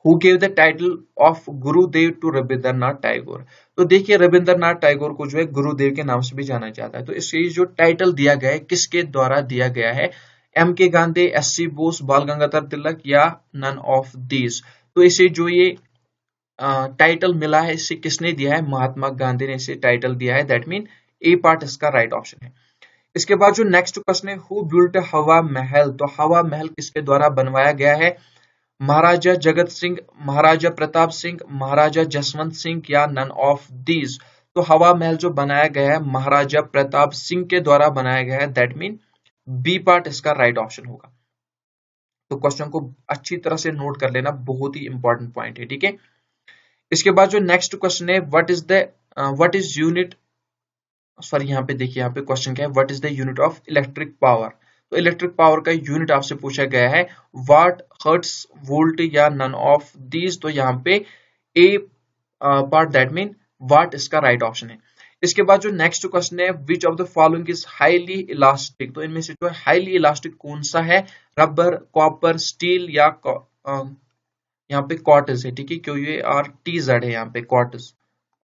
who gave the title of Gurudev to Rabindranath Tagore. तो देखिए रविंद्रनाथ टैगोर को जो है गुरुदेव के नाम से भी जाना जाता है। तो इसके जो टाइटल दिया गया है किसके द्वारा दिया गया है, एम के गांधी, एस सी बोस, बाल गंगाधर तिलक या नन ऑफ दीज। तो इसे जो ये टाइटल मिला है इसे किसने दिया है, महात्मा गांधी ने इसे टाइटल दिया है, दैट मीन ए पार्ट इसका राइट ऑप्शन है। इसके बाद जो नेक्स्ट क्वेश्चन है, हु बिल्ट हवा महल। तो हवा महल किसके द्वारा बनवाया गया है, महाराजा जगत सिंह, महाराजा प्रताप सिंह, महाराजा जसवंत सिंह या नन ऑफ दीज। तो हवा महल जो बनाया गया है महाराजा प्रताप सिंह के द्वारा बनाया गया है, दैट मीन बी पार्ट इसका राइट ऑप्शन होगा। तो क्वेश्चन को अच्छी तरह से नोट कर लेना, बहुत ही इंपॉर्टेंट पॉइंट है। ठीक है, इसके बाद जो नेक्स्ट क्वेश्चन है, व्हाट इज यूनिट, सॉरी यहाँ पे देखिए यहाँ पे क्वेश्चन क्या है, what is the unit of electric power. तो इलेक्ट्रिक पावर का यूनिट आपसे पूछा गया है वाट, हर्ट्स, वोल्ट या नन ऑफ दीज। तो यहाँ पे A part, that mean what इसका राइट ऑप्शन है। इसके बाद जो नेक्स्ट क्वेश्चन है, which of the following is highly elastic. तो इनमें से जो है हाईली इलास्टिक कौन सा है, रबर, कॉपर, स्टील या यहाँ पे कॉटस है, ठीक है, QUARTZ है यहाँ पे कॉटस,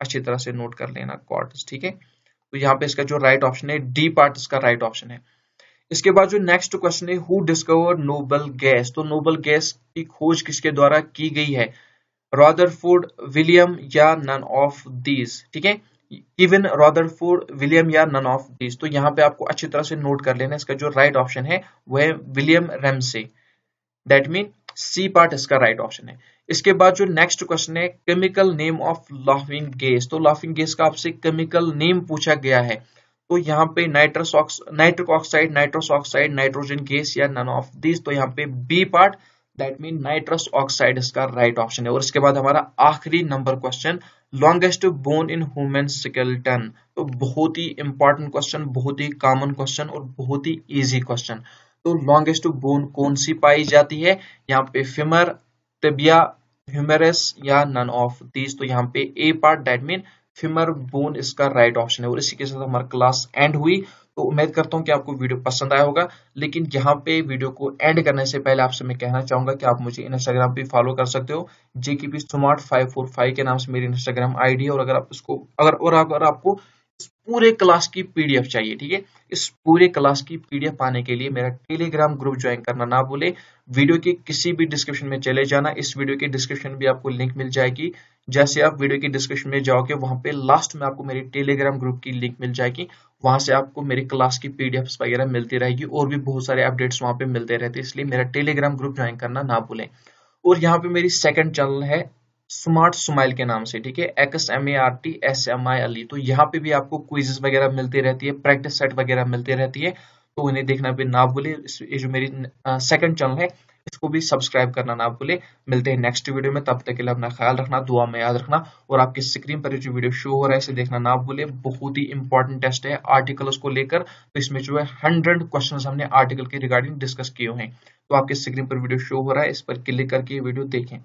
अच्छी तरह से नोट कर लेना कॉटस, ठीक है। तो यहाँ पे इसका जो राइट ऑप्शन है डी पार्ट इसका राइट ऑप्शन है। इसके बाद जो नेक्स्ट क्वेश्चन है, हु डिस्कवर नोबल गैस, तो नोबल गैस की खोज किसके द्वारा की गई है, रॉदरफोर्ड, विलियम या नन ऑफ दीज, ठीक है, इवन रॉदरफोर्ड, विलियम या नन ऑफ दीज। तो यहाँ पे आपको अच्छी तरह से नोट कर लेना, इसका जो राइट ऑप्शन है वो है William Ramsay, that mean C part इसका राइट ऑप्शन है। इसके बाद जो नेक्स्ट क्वेश्चन है, chemical name of laughing gas, तो लाफिंग गैस का आपसे केमिकल नेम पूछा गया है। तो यहाँ पे nitric oxide, nitrous oxide, nitrogen gas या नन ऑफ दिस, तो यहाँ पे B part, that mean nitrous oxide इसका राइट ऑप्शन है। और इसके बाद हमारा आखिरी number question, longest bone in human skeleton, तो बहुत ही इंपॉर्टेंट क्वेश्चन, बहुत ही कॉमन क्वेश्चन और बहुत ही इजी क्वेश्चन। तो लॉन्गेस्ट बोन कौन सी पाई जाती है, यहाँ पे फिमर, टिबिया, ह्यूमेरस या नन ऑफ दीज, तो यहाँ पे A part, that mean femur bone इसका राइट ऑप्शन है। और इसी के साथ हमारी क्लास एंड हुई। तो उम्मीद करता हूँ कि आपको वीडियो पसंद आया होगा, लेकिन यहाँ पे वीडियो को एंड करने से पहले आपसे मैं कहना चाहूंगा कि आप मुझे इंस्टाग्राम पे फॉलो कर सकते हो, JKP Smart 545 के नाम से मेरी इंस्टाग्राम आईडी है। और अगर आप इसको अगर आपको इस पूरे क्लास की PDF चाहिए, ठीक है, इस पूरे क्लास की PDF पाने के लिए मेरा टेलीग्राम ग्रुप ज्वाइन करना ना भूले। वीडियो के किसी भी डिस्क्रिप्शन में चले जाना, इस वीडियो के डिस्क्रिप्शन में भी आपको लिंक मिल जाएगी। जैसे आप वीडियो की डिस्क्रिप्शन में जाओगे, वहां पे लास्ट में आपको मेरी टेलीग्राम ग्रुप की लिंक मिल जाएगी, वहां से आपको मेरी क्लास की PDFs वगैरह मिलती रहेगी और भी बहुत सारे अपडेट्स वहां पे मिलते रहते हैं, इसलिए मेरा टेलीग्राम ग्रुप ज्वाइन करना ना भूलें। और यहाँ पे मेरी सेकंड चैनल है स्मार्ट स्माइल के नाम से, ठीक है, XMARTSMILE, तो यहाँ पे भी आपको क्विजेस वगैरह मिलती रहती है, प्रैक्टिस सेट वगैरह मिलती रहती है, तो उन्हें देखना भी ना भूले। ये जो मेरी सेकंड चैनल है इसको भी सब्सक्राइब करना ना भूले। मिलते हैं नेक्स्ट वीडियो में, तब तक के लिए अपना ख्याल रखना, दुआ में याद रखना। और आपकी स्क्रीन पर जो वीडियो शो हो रहा है इसे देखना ना भूले, बहुत ही इंपॉर्टेंट टेस्ट है आर्टिकल्स को लेकर। तो इसमें जो है 100 क्वेश्चन हमने आर्टिकल के रिगार्डिंग डिस्कस किए हैं। तो आपकी स्क्रीन पर वीडियो शो हो रहा है, इस पर क्लिक करके वीडियो देखें।